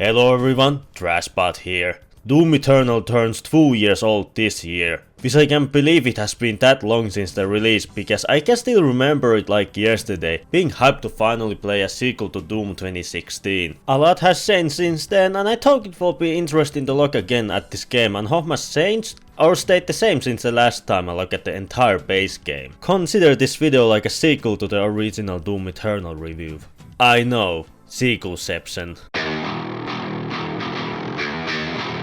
Hello everyone, Trashbot here. Doom Eternal turns 2 years old this year, which I can't believe it has been that long since the release, because I can still remember it like yesterday, being hyped to finally play a sequel to Doom 2016. A lot has changed since then, and I thought it would be interesting to look again at this game and how much changed or stayed the same since the last time I looked at the entire base game. Consider this video like a sequel to the original Doom Eternal review. I know, sequelception.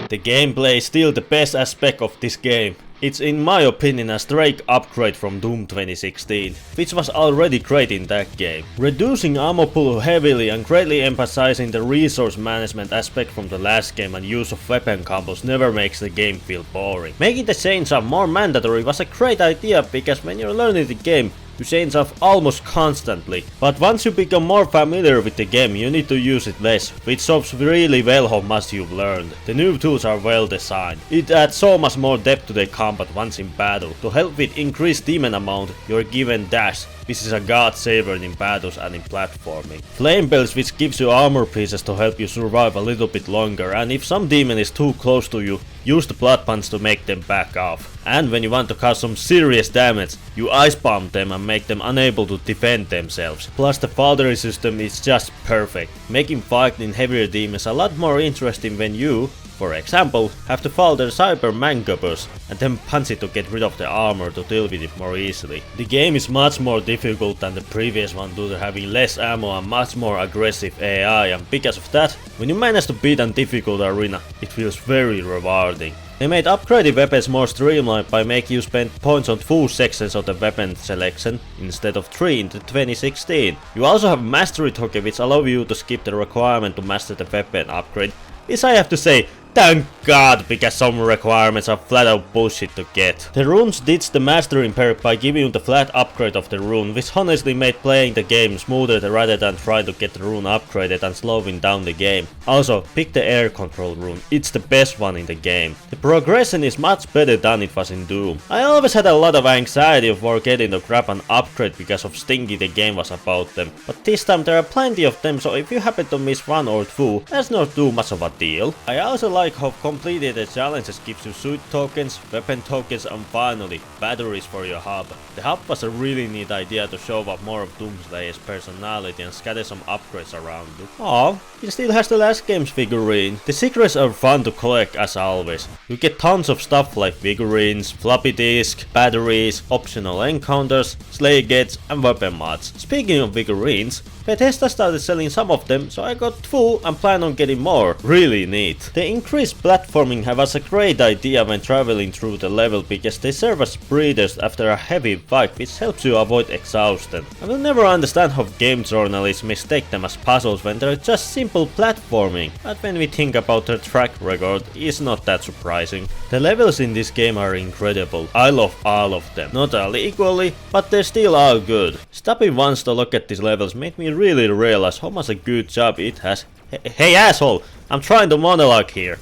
The gameplay is still the best aspect of this game. It's in my opinion a straight upgrade from Doom 2016, which was already great in that game. Reducing ammo pool heavily and greatly emphasizing the resource management aspect from the last game and use of weapon combos never makes the game feel boring. Making the change up more mandatory was a great idea, because when you're learning the game, you change off almost constantly, but once you become more familiar with the game you need to use it less, which shows really well how much you've learned. The new tools are well designed. It adds so much more depth to the combat once in battle. To help with increased demon amount, you're given dash, which is a god saver in battles and in platforming. Flame belts, which gives you armor pieces to help you survive a little bit longer, and if some demon is too close to you, use the blood punch to make them back off. And when you want to cause some serious damage, you ice bomb them and make them unable to defend themselves. Plus the faltering system is just perfect, making fighting heavier demons a lot more interesting when you, for example, have to falter Cyber Mancubus and then punch it to get rid of the armor to deal with it more easily. The game is much more difficult than the previous one due to having less ammo and much more aggressive AI, and because of that, when you manage to beat a difficult arena, it feels very rewarding. They made upgraded weapons more streamlined by making you spend points on 2 sections of the weapon selection instead of 3 in the 2016. You also have mastery token, which allow you to skip the requirement to master the weapon upgrade, which I have to say, thank God, because some requirements are flat out bullshit to get. The runes ditched the mastering perk by giving you the flat upgrade of the rune, which honestly made playing the game smoother rather than try to get the rune upgraded and slowing down the game. Also, pick the air control rune, it's the best one in the game. The progression is much better than it was in Doom. I always had a lot of anxiety for getting to grab an upgrade because of stinky the game was about them, but this time there are plenty of them, so if you happen to miss 1 or 2, that's not too much of a deal. I also like how completed the challenges gives you suit tokens, weapon tokens, and finally, batteries for your hub. The hub was a really neat idea to show up more of Doomslayer's personality and scatter some upgrades around it. Aww, it still has the last game's figurine. The secrets are fun to collect as always. You get tons of stuff like figurines, floppy disk, batteries, optional encounters, slay gates, and weapon mods. Speaking of figurines, Bethesda started selling some of them, so I got 2 and plan on getting more. Really neat. The increased platforming was a great idea when traveling through the level, because they serve as breathers after a heavy fight, which helps you avoid exhaustion. I will never understand how game journalists mistake them as puzzles when they're just simple platforming, but when we think about their track record, it's not that surprising. The levels in this game are incredible. I love all of them. Not all equally, but they're still all good. Stopping once to look at these levels made me really realize how much a good job it has. Hey asshole, I'm trying to monologue here.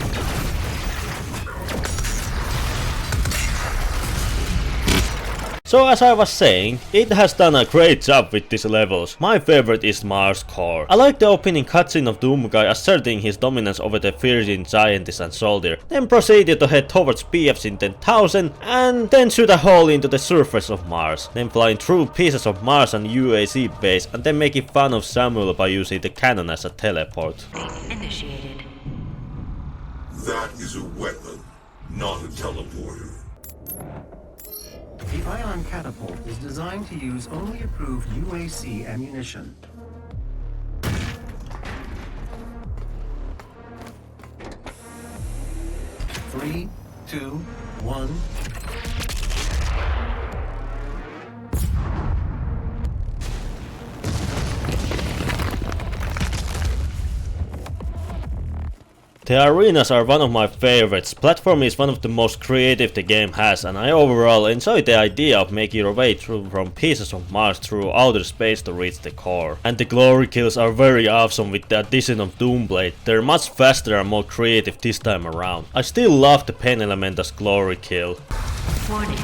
So as I was saying, it has done a great job with these levels. My favorite is Mars Core. I like the opening cutscene of Doomguy asserting his dominance over the Virgin Giantess and Soldier, then proceeded to head towards BFs in 10,000 and then shoot a hole into the surface of Mars, then flying through pieces of Mars and UAC base, and then making fun of Samuel by using the cannon as a teleport. Initiated. That is a weapon, not a teleporter. The ion catapult is designed to use only approved UAC ammunition. Three, two, one. The arenas are one of my favorites. Platforming is one of the most creative the game has, and I overall enjoy the idea of making your way through from pieces of Mars through outer space to reach the core. And the glory kills are very awesome with the addition of Doomblade. They're much faster and more creative this time around. I still love the pen element as glory kill. Warning,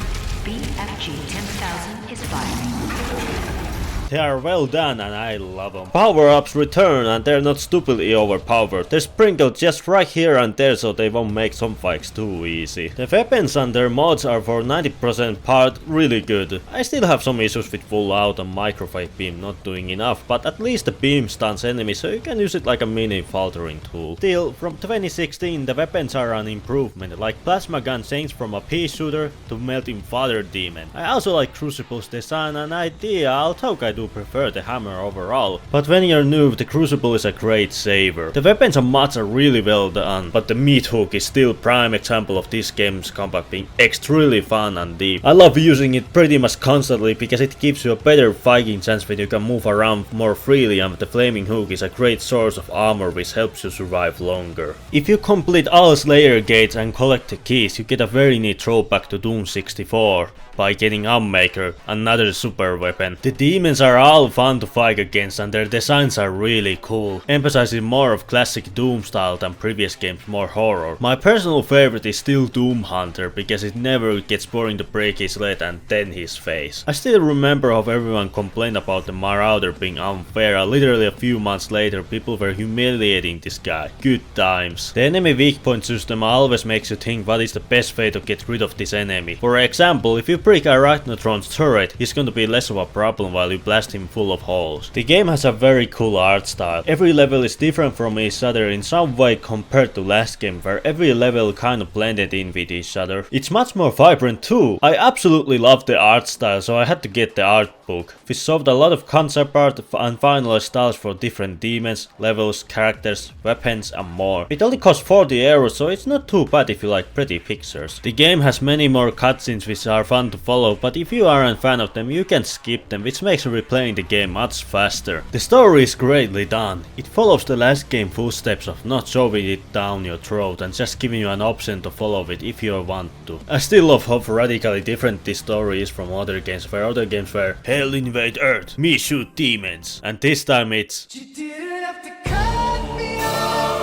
BFG 10,000 is firing. They are well done and I love them. Power-ups return and they're not stupidly overpowered. They're sprinkled just right here and there so they won't make some fights too easy. The weapons and their mods are for 90% part really good. I still have some issues with full out and microwave beam not doing enough, but at least the beam stuns enemies so you can use it like a mini faltering tool. Still, from 2016 the weapons are an improvement, like plasma gun changed from a pea shooter to melting father demon. I also like Crucible's design and idea, although I do prefer the hammer overall. But when you're new, the Crucible is a great saver. The weapons and mods are really well done, but the meat hook is still prime example of this game's combat being extremely fun and deep. I love using it pretty much constantly because it gives you a better fighting chance when you can move around more freely, and the flaming hook is a great source of armor which helps you survive longer. If you complete all Slayer gates and collect the keys, you get a very neat throwback to Doom 64 by getting Ummaker, another super weapon. The demons are all fun to fight against and their designs are really cool, emphasizing more of classic Doom style than previous games, more horror. My personal favorite is still Doom Hunter because it never gets boring to break his leg and then his face. I still remember how everyone complained about the Marauder being unfair, and literally a few months later people were humiliating this guy. Good times. The enemy weak point system always makes you think what is the best way to get rid of this enemy. For example, if you break Arachnotron's turret, he's gonna be less of a problem while you blast him full of holes. The game has a very cool art style. Every level is different from each other in some way compared to last game where every level kind of blended in with each other. It's much more vibrant too. I absolutely love the art style, so I had to get the art book. We solved a lot of concept art and finalized styles for different demons, levels, characters, weapons and more. It only costs 40 euros, so it's not too bad if you like pretty pictures. The game has many more cutscenes which are fun to follow, but if you aren't a fan of them you can skip them, which makes replaying the game much faster. The story is greatly done. It follows the last game footsteps of not shoving it down your throat and just giving you an option to follow it if you want to. I still love how radically different this story is from other games where Hell invade Earth, me shoot demons, and this time it's You didn't have to cut me off.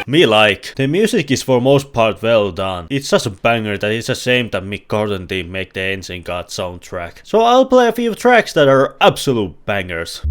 me like. The music is for most part well done. It's such a banger that it's a shame that Mick Gordon didn't make the Engine God soundtrack. So I'll play a few tracks that are absolute bangers.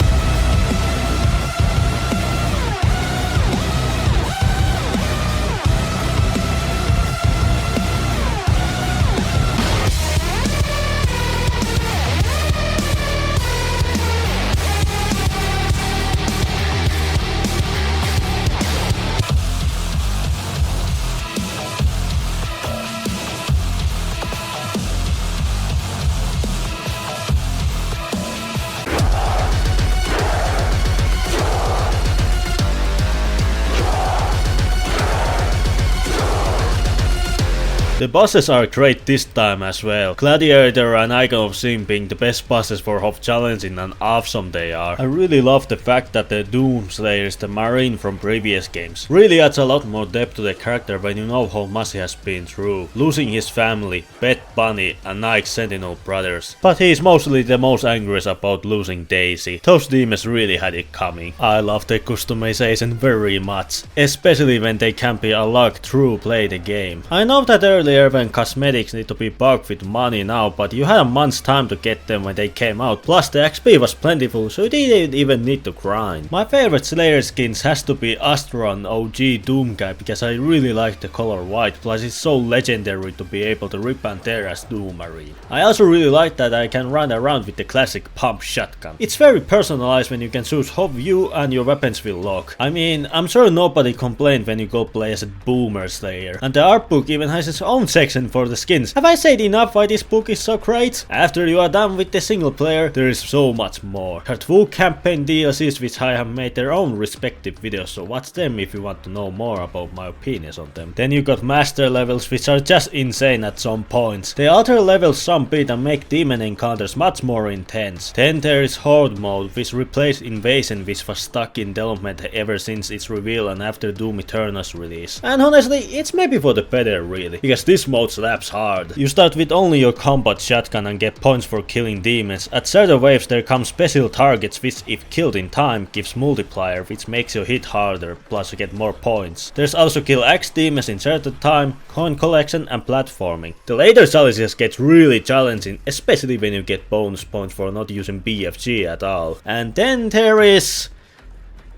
The bosses are great this time as well. Gladiator and Icon of Sin being the best bosses for how challenging and awesome they are. I really love the fact that the Doomslayer is the Marine from previous games. Really adds a lot more depth to the character when you know how much he has been through. Losing his family, Pet Bunny and Nike Sentinel brothers. But he is mostly the most angry about losing Daisy. Those demons really had it coming. I love the customization very much, especially when they can be unlocked through play the game. I know that earlier when cosmetics need to be bought with money now, but you had a month's time to get them when they came out, plus the XP was plentiful so you didn't even need to grind. My favorite Slayer skins has to be Astron OG Doom guy because I really like the color white, plus it's so legendary to be able to rip and tear as Doom Marine. I also really like that I can run around with the classic pump shotgun. It's very personalized when you can choose how you and your weapons will look. I mean, I'm sure nobody complained when you go play as a Boomer Slayer. And the art book even has its own section for the skins. Have I said enough why this book is so great? After you are done with the single player, there is so much more. There are 2 campaign DLCs which I have made their own respective videos, so watch them if you want to know more about my opinions on them. Then you got master levels which are just insane at some points. The other levels some beat and make demon encounters much more intense. Then there is Horde mode which replaced Invasion which was stuck in development ever since its reveal and after Doom Eternal's release. And honestly, it's maybe for the better really, because this mode slaps hard. You start with only your combat shotgun and get points for killing demons. At certain waves there come special targets which if killed in time gives multiplier which makes you hit harder, plus you get more points. There's also kill X demons in certain time, coin collection and platforming. The later challenges get really challenging, especially when you get bonus points for not using BFG at all. And then there is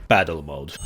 battle mode.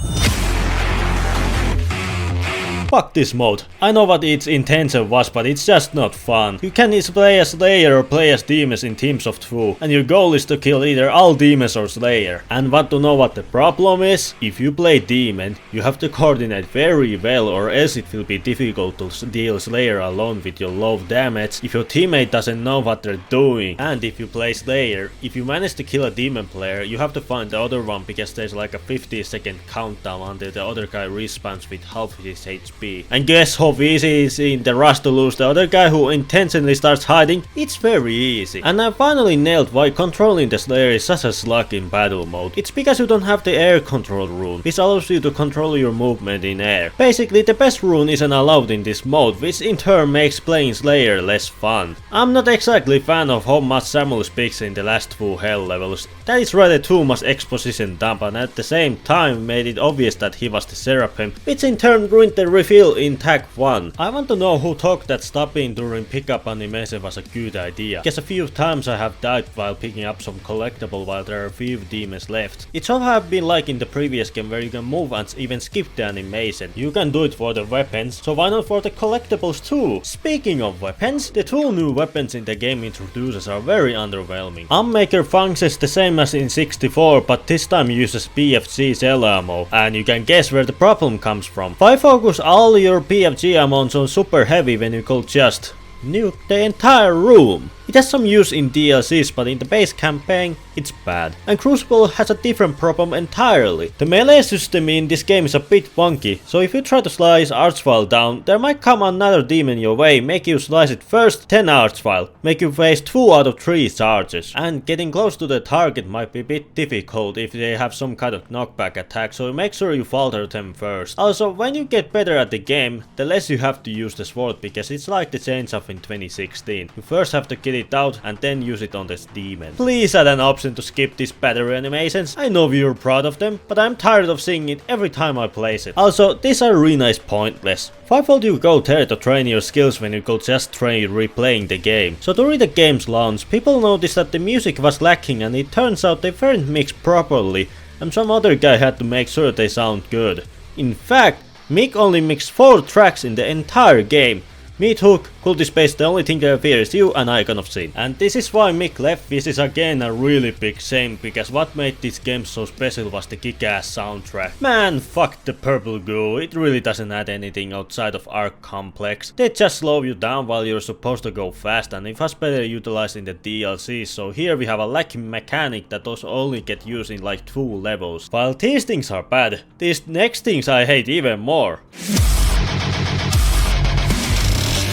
Fuck this mode. I know what its intention was, but it's just not fun. You can either play as Slayer or play as demons in teams of 2, and your goal is to kill either all demons or Slayer. And want to know what the problem is? If you play demon, you have to coordinate very well or else it will be difficult to deal Slayer alone with your low damage if your teammate doesn't know what they're doing. And if you play Slayer, if you manage to kill a demon player, you have to find the other one because there's like a 50-second countdown until the other guy respawns with half his HP. And guess how easy it is in the rush to lose the other guy who intentionally starts hiding? It's very easy. And I finally nailed why controlling the Slayer is such a slug in battle mode. It's because you don't have the air control rune, which allows you to control your movement in air. Basically the best rune isn't allowed in this mode, which in turn makes playing Slayer less fun. I'm not exactly a fan of how much Samuel speaks in the last 2 hell levels. That is rather too much exposition dump and at the same time made it obvious that he was the Seraphim, which in turn ruined the reveal in Tag 1. I want to know who thought that stopping during pickup animation was a good idea, because a few times I have died while picking up some collectible while there are few demons left. It should have been like in the previous game where you can move and even skip the animation. You can do it for the weapons, so why not for the collectibles too? Speaking of weapons, the 2 new weapons in the game introduces are very underwhelming. Unmaker functions the same as in 64, but this time uses BFG cell ammo, and you can guess where the problem comes from. Why focus all your BFG amounts on super heavy when you could just nuke the entire room? It has some use in DLCs, but in the base campaign, it's bad. And Crucible has a different problem entirely. The melee system in this game is a bit funky, so if you try to slice Archvile down, there might come another demon your way, make you slice it first, then Archvile, make you face 2 out of 3 charges. And getting close to the target might be a bit difficult if they have some kind of knockback attack, so make sure you falter them first. Also, when you get better at the game, the less you have to use the sword, because it's like the change-off in 2016. You first have to get it out and then use it on this demon. Please add an option to skip these battery animations. I know you're proud of them, but I'm tired of seeing it every time I place it. Also, this arena is pointless. Why would you go there to train your skills when you could just train replaying the game? So during the game's launch, people noticed that the music was lacking and it turns out they weren't mixed properly and some other guy had to make sure they sound good. In fact, Mick only mixed 4 tracks in the entire game. Meat Hook, Cultist Base, The Only Thing That Fears You, and Icon of Sin. And this is why Mick left, which is again a really big shame, because what made this game so special was the kick-ass soundtrack. Man, fuck the Purple Goo, it really doesn't add anything outside of Arc Complex. They just slow you down while you're supposed to go fast, and it was better utilized in the DLC, so here we have a lacking mechanic that does only get used in like 2 levels. While these things are bad, these next things I hate even more.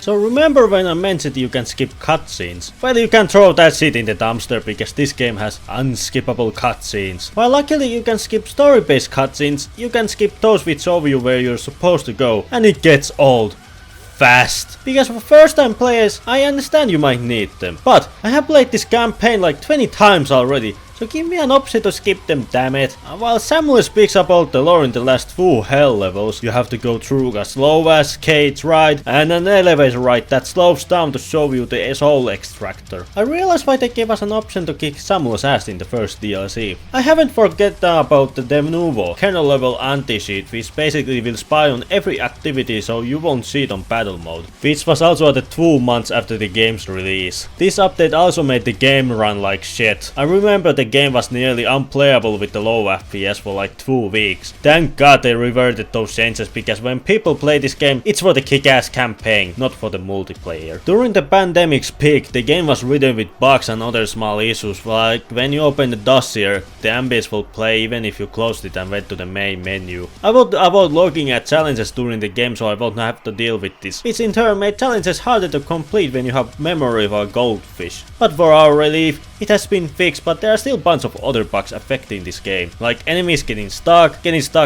So remember when I mentioned you can skip cutscenes? Well, you can throw that shit in the dumpster because this game has unskippable cutscenes. While luckily you can skip story-based cutscenes, you can skip those which show you where you're supposed to go, and it gets old fast. Because for first time players, I understand you might need them, but I have played this campaign like 20 times already. So give me an option to skip them, damn it. While Samuel speaks about the lore in the last 2 hell levels, you have to go through a slow ass cage ride and an elevator ride that slows down to show you the soul extractor. I realize why they gave us an option to kick Samuel's ass in the first DLC. I haven't forgotten about the Denuvo kernel level anti-cheat, which basically will spy on every activity so you won't see it on battle mode, which was also added 2 months after the game's release. This update also made the game run like shit. I remember the game was nearly unplayable with the low FPS for like 2 weeks. Thank god they reverted those changes, because when people play this game, it's for the kick-ass campaign, not for the multiplayer. During the pandemic's peak, the game was ridden with bugs and other small issues, like when you open the dossier, the ambience will play even if you closed it and went to the main menu. I would avoid looking at challenges during the game so I won't have to deal with this, which in turn made challenges harder to complete when you have memory of a goldfish. But for our relief, it has been fixed, but there are still bunch of other bugs affecting this game, like enemies getting stuck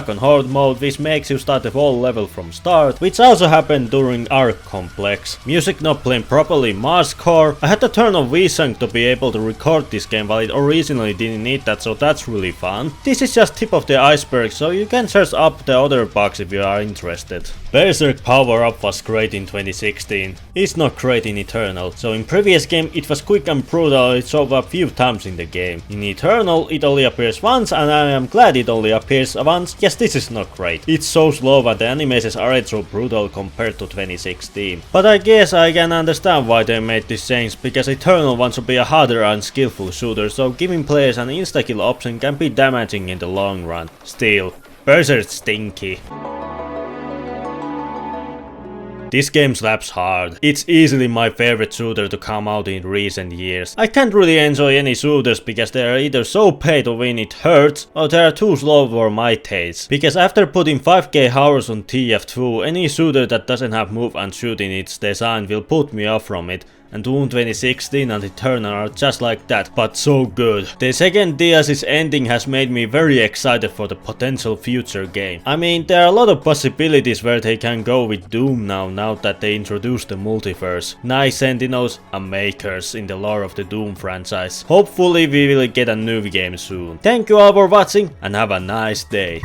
on hard mode, which makes you start the whole level from start, which also happened during Arc Complex. Music not playing properly in Mars Core. I had to turn on VSync to be able to record this game while it originally didn't need that, so that's really fun. This is just tip of the iceberg, so you can search up the other bugs if you are interested. Berserk power up was great in 2016. It's not great in Eternal, so in previous game it was quick and brutal, it showed up few times in the game. In Eternal it only appears once, and I am glad it only appears once. Yes, this is not great. It's so slow and the animations aren't so brutal compared to 2016. But I guess I can understand why they made this change, because Eternal wants to be a harder and skillful shooter, so giving players an insta-kill option can be damaging in the long run. Still, Berserk's stinky. This game slaps hard. It's easily my favorite shooter to come out in recent years. I can't really enjoy any shooters because they are either so pay to win it hurts, or they are too slow for my taste. Because after putting 5k hours on TF2, any shooter that doesn't have move and shoot in its design will put me off from it. And Doom 2016 and Eternal are just like that, but so good. The second DLC's ending has made me very excited for the potential future game. I mean, there are a lot of possibilities where they can go with Doom now that they introduced the multiverse. Nice Sentinels and Makers in the lore of the Doom franchise. Hopefully we will get a new game soon. Thank you all for watching and have a nice day.